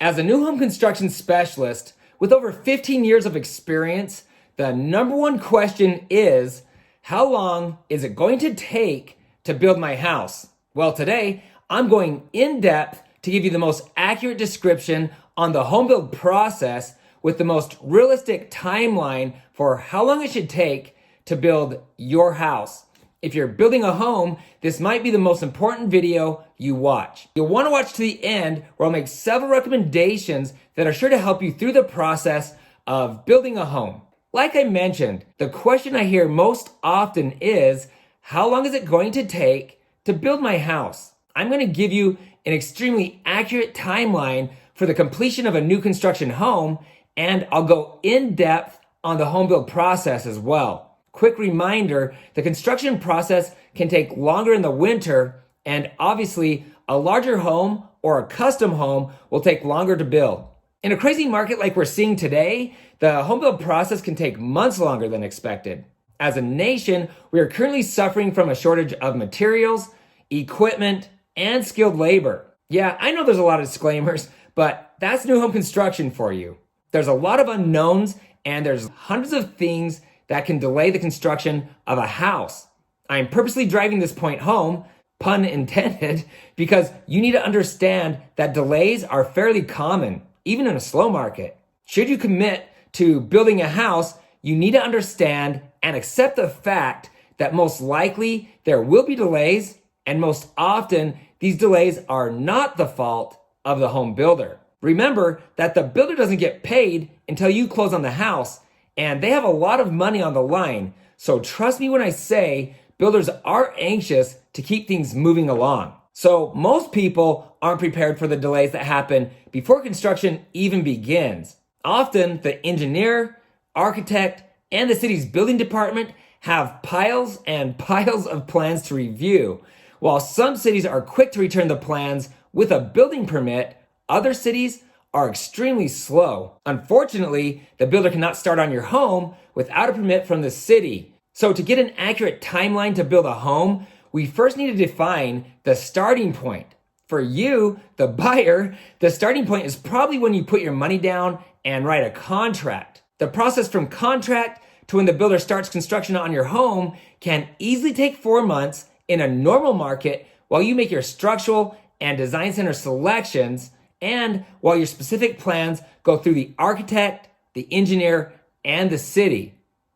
As a new home construction specialist with over 15 years of experience, the number one question is, how long is it going to take to build my house? Well, today I'm going in depth to give you the most accurate description on the home build process with the most realistic timeline for how long it should take to build your house. If you're building a home, this might be the most important video you watch. You'll want to watch to the end where I'll make several recommendations that are sure to help you through the process of building a home. Like I mentioned, the question I hear most often is, how long is it going to take to build my house? I'm going to give you an extremely accurate timeline for the completion of a new construction home, and I'll go in depth on the home build process as well. Quick reminder, the construction process can take longer in the winter, and obviously a larger home or a custom home will take longer to build. In a crazy market like we're seeing today, the home build process can take months longer than expected. As a nation, we are currently suffering from a shortage of materials, equipment, and skilled labor. Yeah, I know there's a lot of disclaimers, but that's new home construction for you. There's a lot of unknowns, and there's hundreds of things that can delay the construction of a house. I'm purposely driving this point home, pun intended, because you need to understand that delays are fairly common, even in a slow market. Should you commit to building a house, you need to understand and accept the fact that most likely there will be delays, and most often these delays are not the fault of the home builder. Remember that the builder doesn't get paid until you close on the house, and they have a lot of money on the line. So trust me when I say builders are anxious to keep things moving along. So most people aren't prepared for the delays that happen before construction even begins. Often the engineer, architect, and the city's building department have piles and piles of plans to review. While some cities are quick to return the plans with a building permit, other cities are extremely slow. Unfortunately, the builder cannot start on your home without a permit from the city. So to get an accurate timeline to build a home, we first need to define the starting point. For you, the buyer, the starting point is probably when you put your money down and write a contract. The process from contract to when the builder starts construction on your home can easily take 4 months in a normal market while you make your structural and design center selections, and while your specific plans go through the architect, the engineer, and the city.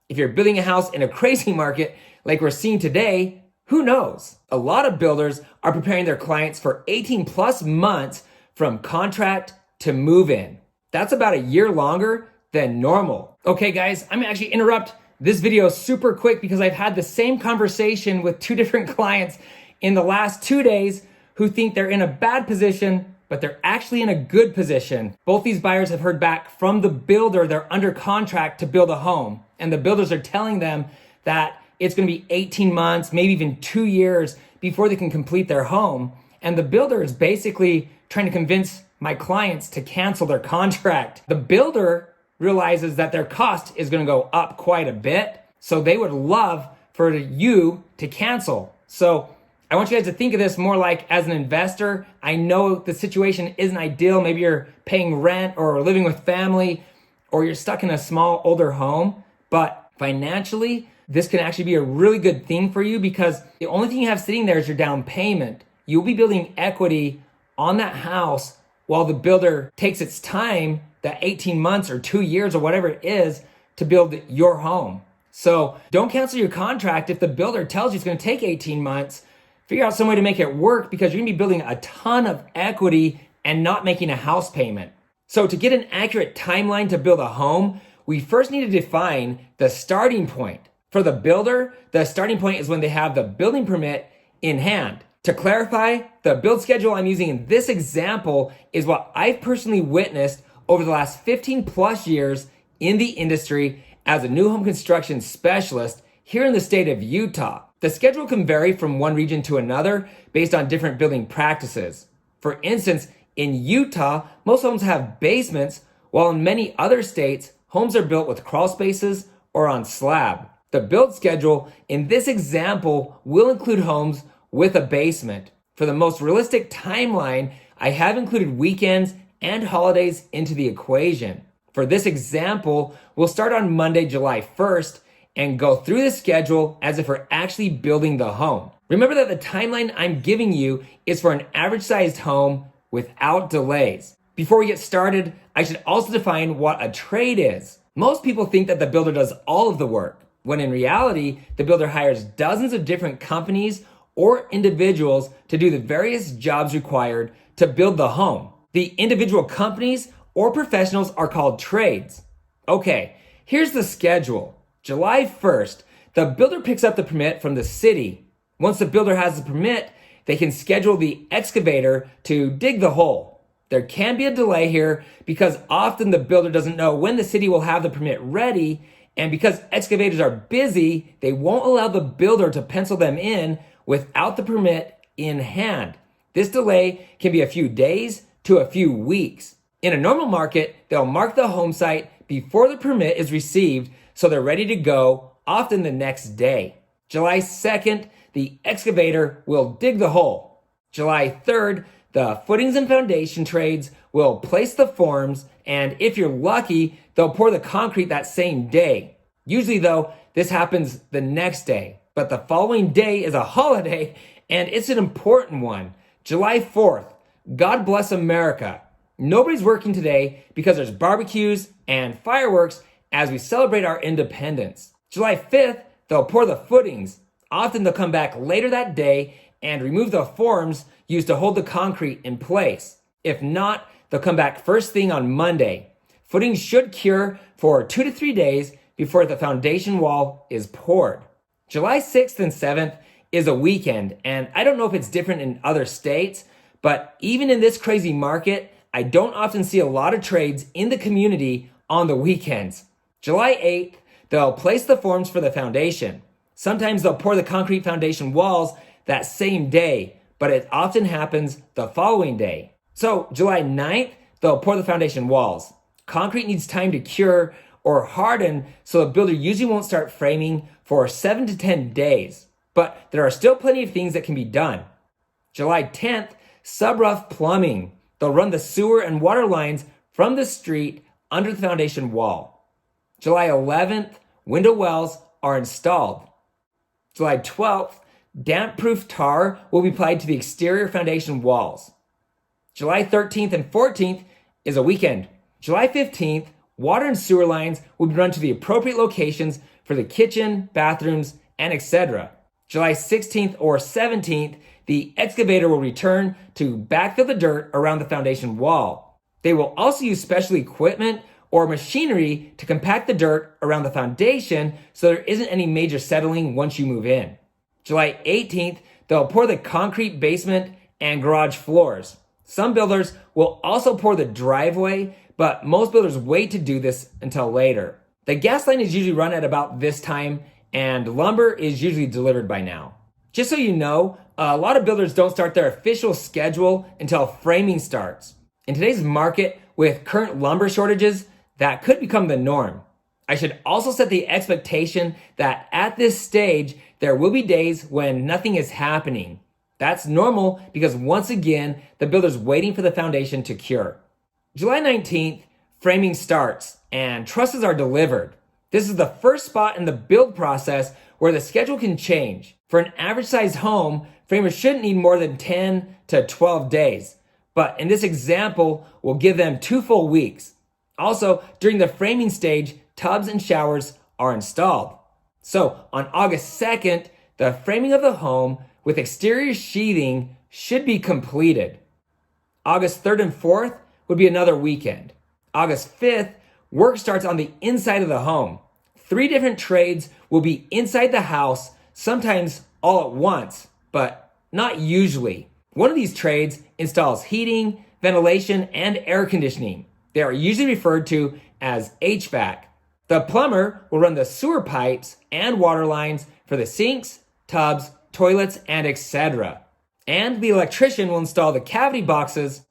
If you're building a house in a crazy market like we're seeing today, who knows? A lot of builders are preparing their clients for 18 plus months from contract to move in. That's about a year longer than normal. Okay guys, I'm gonna actually interrupt this video super quick because I've had the same conversation with 2 different clients in the last 2 days who think they're in a bad position, but they're actually in a good position. Both these buyers have heard back from the builder they're under contract to build a home, and the builders are telling them that it's gonna be 18 months, maybe even 2 years before they can complete their home. And the builder is basically trying to convince my clients to cancel their contract. The builder realizes that their cost is gonna go up quite a bit, so they would love for you to cancel. So I want you guys to think of this more like as an investor. I know the situation isn't ideal. Maybe you're paying rent or living with family, or you're stuck in a small older home, but financially, this can actually be a really good thing for you because the only thing you have sitting there is your down payment. You'll be building equity on that house while the builder takes its time, that 18 months or 2 years or whatever it is, to build your home. So don't cancel your contract if the builder tells you it's gonna take 18 months. Figure out some way to make it work because you're gonna be building a ton of equity and not making a house payment. So to get an accurate timeline to build a home, we first need to define the starting point. For the builder, the starting point is when they have the building permit in hand. To clarify, the build schedule I'm using in this example is what I've personally witnessed over the last 15 plus years in the industry as a new home construction specialist here in the state of Utah. The schedule can vary from one region to another based on different building practices. For instance, in Utah, most homes have basements, while in many other states, homes are built with crawl spaces or on slab. The build schedule in this example will include homes with a basement. For the most realistic timeline, I have included weekends and holidays into the equation. For this example, we'll start on Monday, July 1st, and go through the schedule as if we're actually building the home. Remember that the timeline I'm giving you is for an average sized home without delays. Before we get started, I should also define what a trade is. Most people think that the builder does all of the work, when in reality, the builder hires dozens of different companies or individuals to do the various jobs required to build the home. The individual companies or professionals are called trades. Okay, here's the schedule. July 1st, the builder picks up the permit from the city. Once the builder has the permit, they can schedule the excavator to dig the hole. There can be a delay here because often the builder doesn't know when the city will have the permit ready, and because excavators are busy, they won't allow the builder to pencil them in without the permit in hand. This delay can be a few days to a few weeks. In a normal market, they'll mark the home site before the permit is received so they're ready to go, often the next day. July 2nd, the excavator will dig the hole. July 3rd, the footings and foundation trades will place the forms, and if you're lucky, they'll pour the concrete that same day. Usually though, this happens the next day, but the following day is a holiday, and it's an important one. July 4th, God bless America. Nobody's working today because there's barbecues and fireworks as we celebrate our independence. July 5th, they'll pour the footings. Often they'll come back later that day and remove the forms used to hold the concrete in place. If not, they'll come back first thing on Monday. Footings should cure for 2 to 3 days before the foundation wall is poured. July 6th and 7th is a weekend, and I don't know if it's different in other states, but even in this crazy market, I don't often see a lot of trades in the community on the weekends. July 8th, they'll place the forms for the foundation. Sometimes they'll pour the concrete foundation walls that same day, but it often happens the following day. So July 9th, they'll pour the foundation walls. Concrete needs time to cure or harden, so the builder usually won't start framing for 7 to 10 days. But there are still plenty of things that can be done. July 10th, sub-rough plumbing. They'll run the sewer and water lines from the street under the foundation wall. July 11th, window wells are installed. July 12th, damp-proof tar will be applied to the exterior foundation walls. July 13th and 14th is a weekend. July 15th, water and sewer lines will be run to the appropriate locations for the kitchen, bathrooms, and etc. July 16th or 17th, the excavator will return to backfill the dirt around the foundation wall. They will also use special equipment or machinery to compact the dirt around the foundation so there isn't any major settling once you move in. July 18th, they'll pour the concrete basement and garage floors. Some builders will also pour the driveway, but most builders wait to do this until later. The gas line is usually run at about this time, and lumber is usually delivered by now. Just so you know, a lot of builders don't start their official schedule until framing starts. In today's market, with current lumber shortages, that could become the norm. I should also set the expectation that at this stage, there will be days when nothing is happening. That's normal because once again, the builder's waiting for the foundation to cure. July 19th, framing starts and trusses are delivered. This is the first spot in the build process where the schedule can change. For an average size home, framers shouldn't need more than 10 to 12 days. But in this example, we'll give them 2 full weeks. Also, during the framing stage, tubs and showers are installed. So on August 2nd, the framing of the home with exterior sheathing should be completed. August 3rd and 4th would be another weekend. August 5th, work starts on the inside of the home. 3 different trades will be inside the house, sometimes all at once, but not usually. One of these trades installs heating, ventilation, and air conditioning. They are usually referred to as HVAC. The plumber will run the sewer pipes and water lines for the sinks, tubs, toilets, and etc. And the electrician will install the cavity boxes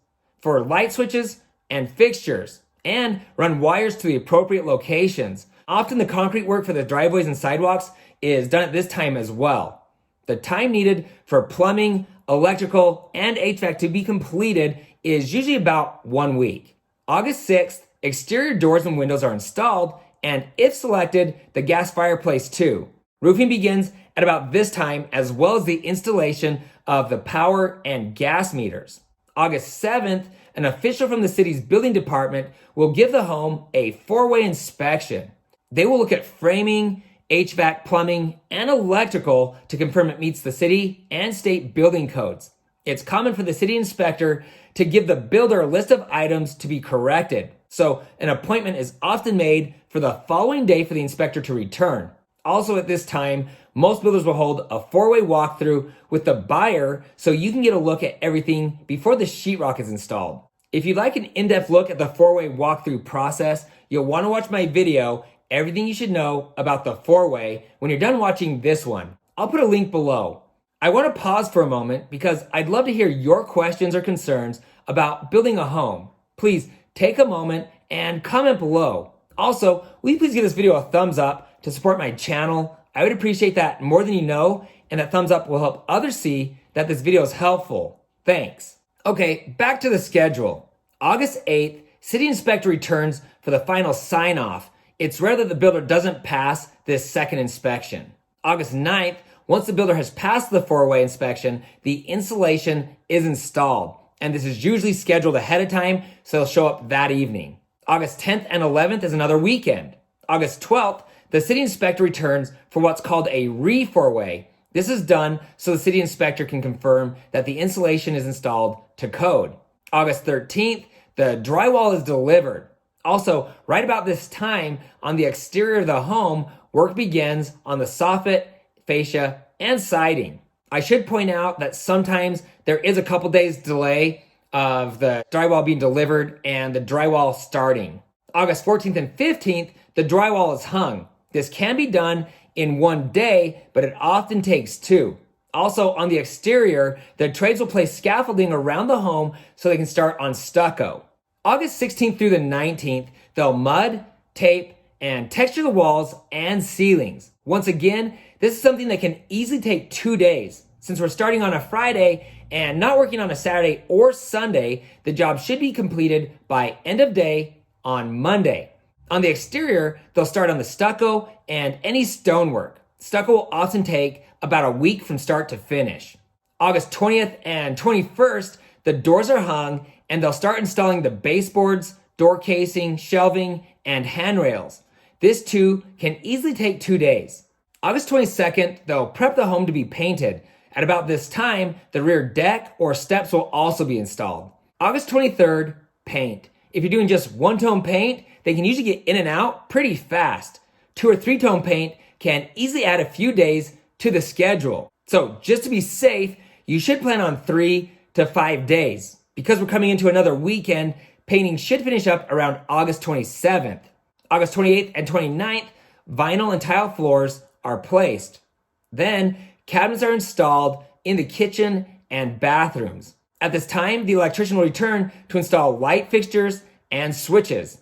for light switches and fixtures and run wires to the appropriate locations. Often the concrete work for the driveways and sidewalks is done at this time as well. The time needed for plumbing, electrical, and HVAC to be completed is usually about 1 week. August 6th, exterior doors and windows are installed, and if selected, the gas fireplace too. Roofing begins at about this time, as well as the installation of the power and gas meters. August 7th, an official from the city's building department will give the home a 4-way inspection. They will look at framing, HVAC, plumbing, and electrical to confirm it meets the city and state building codes. It's common for the city inspector to give the builder a list of items to be corrected. So an appointment is often made for the following day for the inspector to return. Also at this time, most builders will hold a 4-way walkthrough with the buyer so you can get a look at everything before the sheetrock is installed. If you'd like an in-depth look at the 4-way walkthrough process, you'll want to watch my video, Everything You Should Know About the 4-Way, when you're done watching this one. I'll put a link below. I want to pause for a moment because I'd love to hear your questions or concerns about building a home. Please take a moment and comment below. Also, will you please give this video a thumbs up to support my channel? I would appreciate that more than you know, and that thumbs up will help others see that this video is helpful. Thanks. Okay, back to the schedule. August 8th, city inspector returns for the final sign-off. It's rare that the builder doesn't pass this second inspection. August 9th, once the builder has passed the 4-way inspection, the insulation is installed. And this is usually scheduled ahead of time, so it'll show up that evening. August 10th and 11th is another weekend. August 12th, the city inspector returns for what's called a re-4-way. This is done so the city inspector can confirm that the insulation is installed to code. August 13th, the drywall is delivered. Also, right about this time, on the exterior of the home, work begins on the soffit, fascia, and siding. I should point out that sometimes there is a couple days delay of the drywall being delivered and the drywall starting. August 14th and 15th, the drywall is hung. This can be done in 1 day, but it often takes 2. Also, on the exterior, the trades will place scaffolding around the home so they can start on stucco. August 16th through the 19th, they'll mud, tape, and texture the walls and ceilings. Once again, this is something that can easily take 2 days. Since we're starting on a Friday and not working on a Saturday or Sunday, the job should be completed by end of day on Monday. On the exterior, they'll start on the stucco and any stonework. Stucco will often take about a week from start to finish. August 20th and 21st, the doors are hung and they'll start installing the baseboards, door casing, shelving, and handrails. This too can easily take 2 days. August 22nd, they'll prep the home to be painted. At about this time, the rear deck or steps will also be installed. August 23rd, paint. If you're doing just 1-tone paint, they can usually get in and out pretty fast. 2 or 3-tone paint can easily add a few days to the schedule. So just to be safe, you should plan on 3 to 5 days. Because we're coming into another weekend, painting should finish up around August 27th. August 28th and 29th, vinyl and tile floors are placed. Then, cabinets are installed in the kitchen and bathrooms. At this time, the electrician will return to install light fixtures and switches.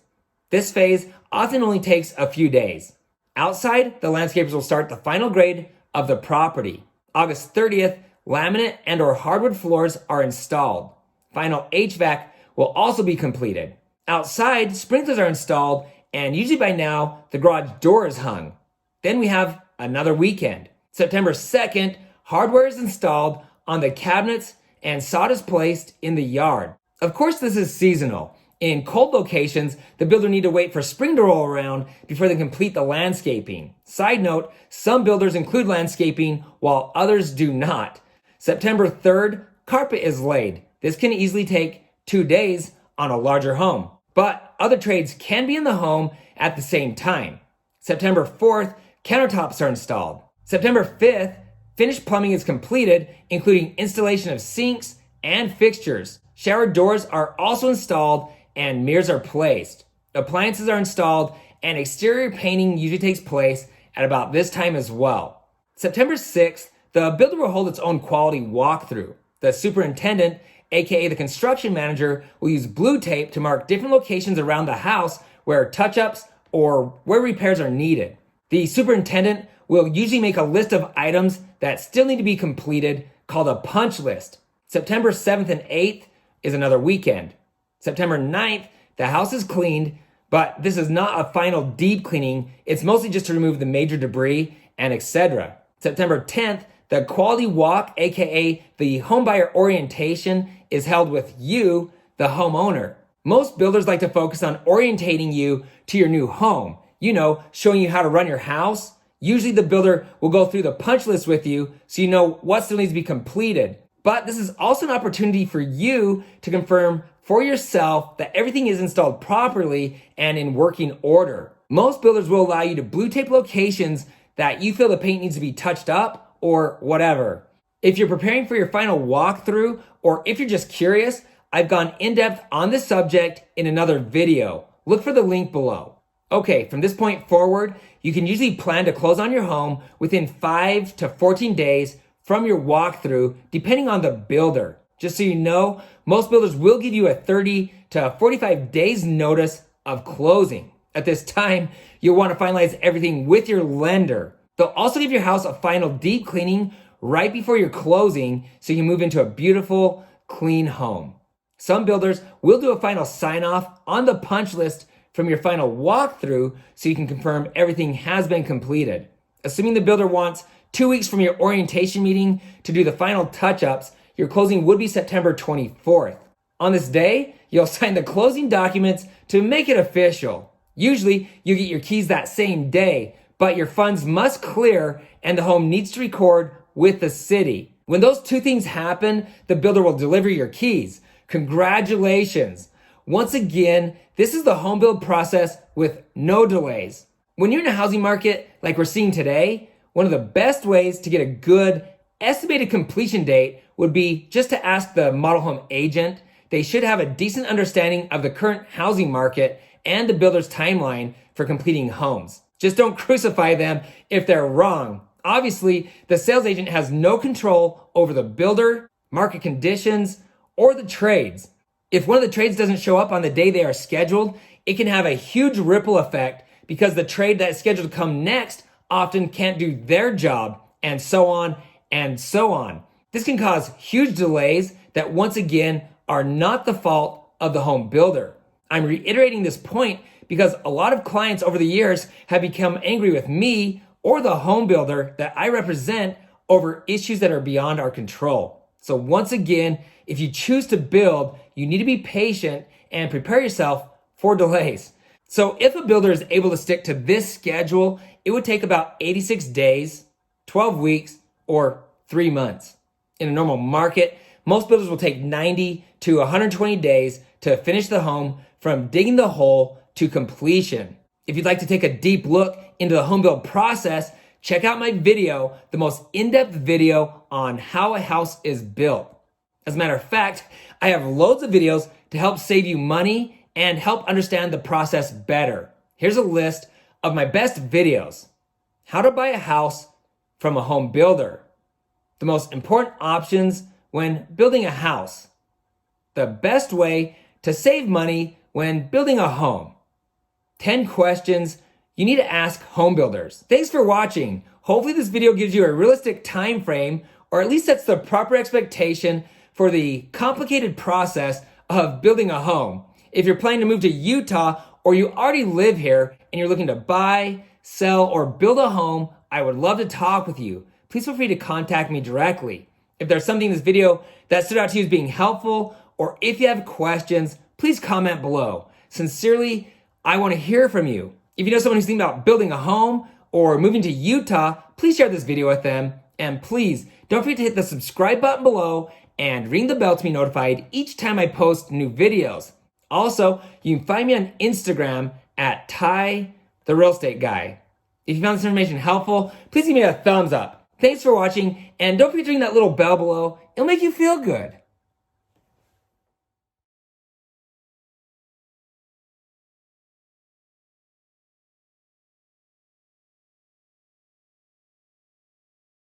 This phase often only takes a few days. Outside, the landscapers will start the final grade of the property. August 30th, laminate and or hardwood floors are installed. Final HVAC will also be completed. Outside, sprinklers are installed, and usually by now, the garage door is hung. Then we have another weekend. September 2nd, hardware is installed on the cabinets and sod is placed in the yard. Of course, this is seasonal. In cold locations, the builder need to wait for spring to roll around before they complete the landscaping. Side note, some builders include landscaping while others do not. September 3rd, carpet is laid. This can easily take 2 days on a larger home, but other trades can be in the home at the same time. September 4th, countertops are installed. September 5th, finished plumbing is completed, including installation of sinks and fixtures. Shower doors are also installed and mirrors are placed. Appliances are installed and exterior painting usually takes place at about this time as well. September 6th, the builder will hold its own quality walkthrough. The superintendent, aka the construction manager, will use blue tape to mark different locations around the house where touch-ups or where repairs are needed. The superintendent will usually make a list of items that still need to be completed called a punch list. September 7th and 8th, is another weekend. September 9th, the house is cleaned, but this is not a final deep cleaning. It's mostly just to remove the major debris and etc. September 10th, the quality walk, aka the homebuyer orientation, is held with you, the homeowner. Most builders like to focus on orientating you to your new home. Showing you how to run your house. Usually the builder will go through the punch list with you so you know what still needs to be completed. But this is also an opportunity for you to confirm for yourself that everything is installed properly and in working order. Most builders will allow you to blue tape locations that you feel the paint needs to be touched up or whatever. If you're preparing for your final walkthrough, or if you're just curious, I've gone in depth on this subject in another video. Look for the link below. Okay, from this point forward, you can usually plan to close on your home within 5 to 14 days from your walkthrough, depending on the builder. Just so you know, most builders will give you a 30 to 45 days notice of closing. At this time, you'll want to finalize everything with your lender. They'll also give your house a final deep cleaning right before your closing so you can move into a beautiful, clean home. Some builders will do a final sign-off on the punch list from your final walkthrough so you can confirm everything has been completed. Assuming the builder wants 2 weeks from your orientation meeting to do the final touch-ups, your closing would be September 24th. On this day, you'll sign the closing documents to make it official. Usually, you get your keys that same day, but your funds must clear and the home needs to record with the city. When those two things happen, the builder will deliver your keys. Congratulations. Once again, this is the home build process with no delays. When you're in a housing market like we're seeing today, one of the best ways to get a good estimated completion date would be just to ask the model home agent. They should have a decent understanding of the current housing market and the builder's timeline for completing homes. Just don't crucify them if they're wrong. Obviously, the sales agent has no control over the builder, market conditions, or the trades. If one of the trades doesn't show up on the day they are scheduled, it can have a huge ripple effect because the trade that is scheduled to come next often can't do their job, and so on and so on. This can cause huge delays that once again are not the fault of the home builder. I'm reiterating this point because a lot of clients over the years have become angry with me or the home builder that I represent over issues that are beyond our control. So once again, if you choose to build, you need to be patient and prepare yourself for delays. So if a builder is able to stick to this schedule, it would take about 86 days, 12 weeks, or 3 months. In a normal market, most builders will take 90 to 120 days to finish the home from digging the hole to completion. If you'd like to take a deep look into the home build process, check out my video, the most in-depth video on how a house is built. As a matter of fact, I have loads of videos to help save you money and help understand the process better. Here's a list of my best videos. How to buy a house from a home builder. The most important options when building a house. The best way to save money when building a home. 10 questions you need to ask home builders. Thanks for watching. Hopefully this video gives you a realistic time frame, or at least sets the proper expectation for the complicated process of building a home. If you're planning to move to Utah, or you already live here and you're looking to buy, sell, or build a home, I would love to talk with you. Please feel free to contact me directly. If there's something in this video that stood out to you as being helpful, or if you have questions, please comment below. Sincerely, I want to hear from you. If you know someone who's thinking about building a home or moving to Utah, please share this video with them. And please don't forget to hit the subscribe button below and ring the bell to be notified each time I post new videos. Also, you can find me on Instagram at Ty the Real Estate Guy. If you found this information helpful, please give me a thumbs up. Thanks for watching, and don't forget to ring that little bell below. It'll make you feel good.